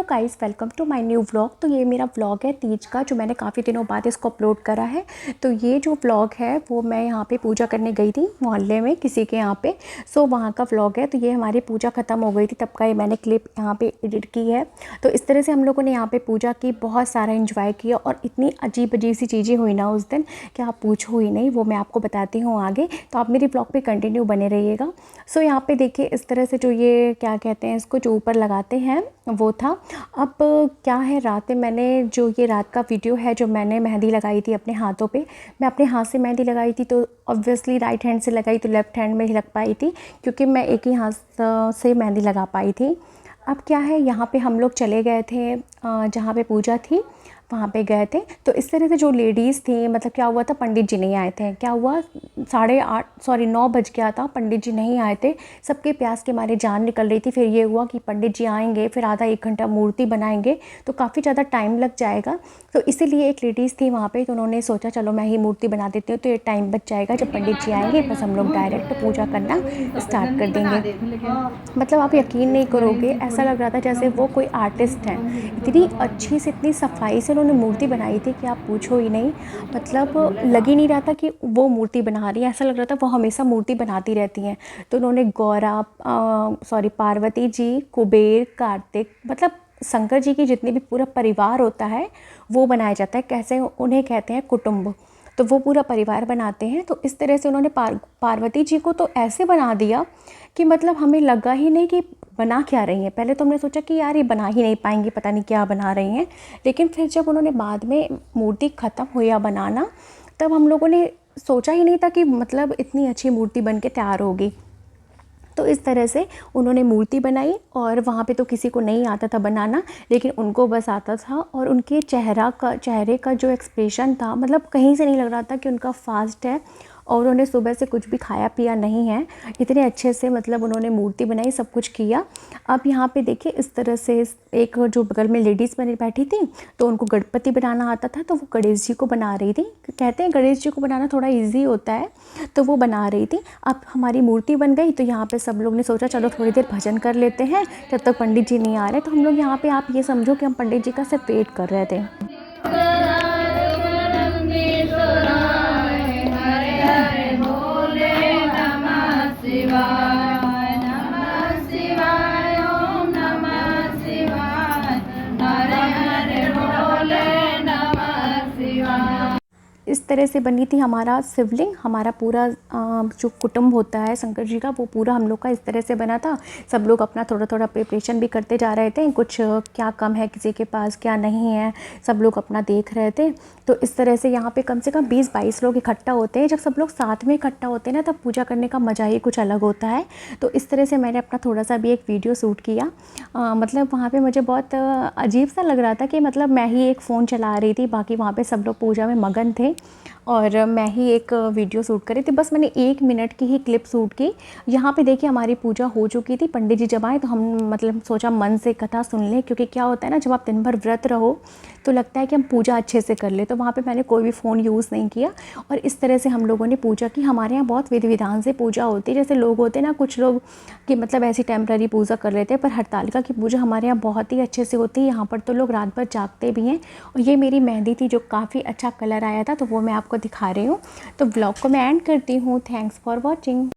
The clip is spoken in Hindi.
Guys, welcome to my new vlog. तो ये मेरा व्लॉग है तीज का, जो मैंने काफ़ी दिनों बाद इसको अपलोड करा है। तो ये जो व्लॉग है वो मैं यहाँ पे पूजा करने गई थी मोहल्ले में किसी के यहाँ पे। सो वहाँ का व्लॉग है। तो ये हमारी पूजा ख़त्म हो गई थी, तब का ये मैंने क्लिप यहाँ पे एडिट की है। तो इस तरह से हम लोगों ने यहाँ पे पूजा की, बहुत सारा एंजॉय किया और इतनी अजीब अजीब सी चीज़ें हुई ना उस दिन कि आप पूछो ही नहीं। वो मैं आपको बताती हूँ आगे, तो आप मेरी व्लॉग पे कंटिन्यू बने रहिएगा। सो यहाँ पे देखिए इस तरह से जो ये क्या कहते हैं इसको, जो ऊपर लगाते हैं वो था। अब क्या है, रात में मैंने जो ये रात का वीडियो है जो मैंने मेहंदी लगाई थी अपने हाथों पे, मैं अपने हाथ से मेहंदी लगाई थी। तो ऑब्वियसली राइट हैंड से लगाई तो लेफ़्ट हैंड में ही लग पाई थी, क्योंकि मैं एक ही हाथ से मेहंदी लगा पाई थी। अब क्या है, यहाँ पे हम लोग चले गए थे जहाँ पे पूजा थी वहाँ पे गए थे। तो इस तरह से जो लेडीज़ थी, मतलब क्या हुआ था, पंडित जी नहीं आए थे। क्या हुआ, 9 बज गया था, पंडित जी नहीं आए थे। सबके प्यास के मारे जान निकल रही थी। फिर ये हुआ कि पंडित जी आएंगे, फिर आधा 1 घंटा मूर्ति बनाएंगे, तो काफ़ी ज़्यादा टाइम लग जाएगा। तो इसीलिए एक लेडीज़ थी वहाँ पे, तो उन्होंने सोचा चलो मैं ही मूर्ति बना देती हूँ, तो ये टाइम बच जाएगा। जब पंडित जी आएंगे बस हम लोग डायरेक्ट पूजा करना स्टार्ट कर देंगे। मतलब आप यकीन नहीं करोगे, ऐसा लग रहा था जैसे वो कोई आर्टिस्ट हैं। इतनी अच्छी से, इतनी सफाई से उन्होंने मूर्ति बनाई थी कि आप पूछो ही नहीं। मतलब लग ही नहीं रहा था कि वो मूर्ति बना रही है, ऐसा लग रहा था वो हमेशा मूर्ति बनाती रहती हैं। तो उन्होंने पार्वती जी, कुबेर, कार्तिक, मतलब शंकर जी की जितनी भी पूरा परिवार होता है वो बनाया जाता है। कैसे, उन्हें कहते हैं कुटुंब। तो वो पूरा परिवार बनाते हैं। तो इस तरह से उन्होंने पार्वती जी को तो ऐसे बना दिया कि मतलब हमें लगा ही नहीं कि बना क्या रही हैं। पहले तो हमने सोचा कि यार ये बना ही नहीं पाएंगी, पता नहीं क्या बना रही हैं। लेकिन फिर जब उन्होंने बाद में मूर्ति ख़त्म हुआ बनाना, तब हम लोगों ने सोचा ही नहीं था कि मतलब इतनी अच्छी मूर्ति बन के तैयार होगी। तो इस तरह से उन्होंने मूर्ति बनाई, और वहाँ पे तो किसी को नहीं आता था बनाना, लेकिन उनको बस आता था। और उनके चेहरे का जो एक्सप्रेशन था, मतलब कहीं से नहीं लग रहा था कि उनका फास्ट है। और उन्होंने सुबह से कुछ भी खाया पिया नहीं है, इतने अच्छे से मतलब उन्होंने मूर्ति बनाई, सब कुछ किया। अब यहाँ पे देखिए इस तरह से एक जो बगल में लेडीज़ बनी बैठी थी, तो उनको गणपति बनाना आता था, तो वो गणेश जी को बना रही थी। कहते हैं गणेश जी को बनाना थोड़ा ईजी होता है, तो वो बना रही थी। अब हमारी मूर्ति बन गई, तो यहाँ पे सब लोग ने सोचा चलो थोड़ी देर भजन कर लेते हैं जब तक पंडित जी नहीं आ रहे। तो हम लोग यहाँ पे, आप ये समझो कि हम पंडित जी का सिर्फ वेट कर रहे थे। इस तरह से बनी थी हमारा शिवलिंग। हमारा पूरा जो कुटुंब होता है शंकर जी का, वो पूरा हम लोग का इस तरह से बना था। सब लोग अपना थोड़ा थोड़ा प्रिपरेशन भी करते जा रहे थे, कुछ क्या कम है किसी के पास, क्या नहीं है, सब लोग अपना देख रहे थे। तो इस तरह से यहाँ पे कम से कम 20-22 लोग इकट्ठा होते हैं। जब सब लोग साथ में इकट्ठा होते हैं ना, तब पूजा करने का मज़ा ही कुछ अलग होता है। तो इस तरह से मैंने अपना थोड़ा सा भी एक वीडियो शूट किया। मतलब वहाँ पे मुझे बहुत अजीब सा लग रहा था कि मतलब मैं ही एक फ़ोन चला रही थी, बाकी वहाँ पे सब लोग पूजा में मगन थे और मैं ही एक वीडियो शूट करी थी। बस मैंने 1 मिनट की ही क्लिप शूट की। यहाँ पे देखिए हमारी पूजा हो चुकी थी। पंडित जी जब आए तो हम मतलब सोचा मन से कथा सुन लें, क्योंकि क्या होता है ना, जब आप दिन भर व्रत रहो तो लगता है कि हम पूजा अच्छे से कर ले। तो वहाँ पे मैंने कोई भी फ़ोन यूज़ नहीं किया, और इस तरह से हम लोगों ने पूजा की। हमारे यहाँ बहुत विधि विधान से पूजा होती है। जैसे लोग होते हैं ना, कुछ लोग कि मतलब ऐसी टेम्प्रेरी पूजा कर लेते हैं, पर हरतालिका की पूजा हमारे यहाँ बहुत ही अच्छे से होती है। यहाँ पर तो लोग रात भर जागते भी हैं। और ये मेरी मेहंदी थी जो काफ़ी अच्छा कलर आया था, तो वो मैं आपको दिखा रही हूँ। तो ब्लॉग को मैं एंड करती हूँ। Thanks for watching.